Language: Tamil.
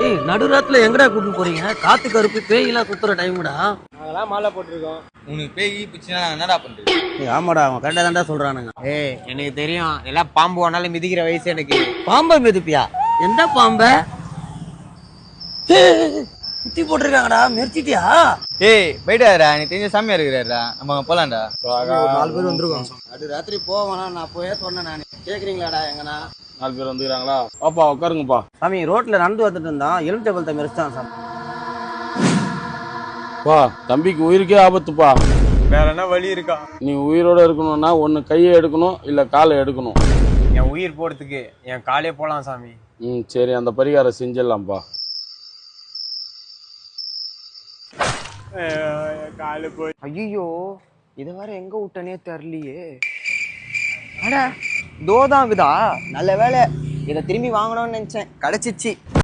ஏய் நடுராத்துல எங்கடா கூட்டிட்டு போறீங்க? காத்து கருப்பு பேயெல்லாம் சுத்துற டைம்டா. நாங்களாம் மாலை போட்டிருக்கோம். உனக்கு பேய் பிடிச்சினா என்னடா பண்றது? ஏய் ஆமாடா, அவன் கரெக்டா தான்டா சொல்றானுங்க. ஏய் எனக்கு தெரியும், எல்லாம் பாம்பு ஒன்னால மிதிக்கிற வயசு எனக்கு. பாம்பை மிதிப்பியா? எந்த பாம்ப? குத்தி போட்டிருக்காங்கடா, மெரிச்சிட்டியா? ஏய் போயிட்டாரா, நீ தெரிஞ்ச சாமியா இருக்கிறாரா, நம்ம அங்க போலாம்டா. ஒரு 4 பேர் வந்திருக்கோம். நடுராத்திரி போவானா? நான் போயே சொன்னேன் நானு. கேக்குறீங்களாடா எங்கனா? 4 பேர் வந்துக்கிறாங்களா? பாப்பா உட்காருங்கப்பா. சாமி ரோட்ல நடந்து வந்துட்டு இருந்தான், எலுமிச்சை பழத்தை மெரிச்சிட்டான் சாமி. பா தம்பிக்கு உயிருக்கே ஆபத்துப்பா. வேற என்ன வழி இருக்கா? நீ உயிரோட இருக்கணும்னா ஒன்னு கையை எடுக்கணும் இல்ல காலை எடுக்கணும். என் உயிர் போறதுக்கு என் காலே போலாம் சாமி. சரி, அந்த பரிகாரம் செஞ்சிடலாம்ப்பா. காலு போய் ஐயோ, இத வேற எங்க விட்டனே தெரியலையே. அட தோதாங்குதா, நல்ல வேலை. இதை திரும்பி வாங்கணும்னு நினைச்சேன், கிடைச்சிச்சு.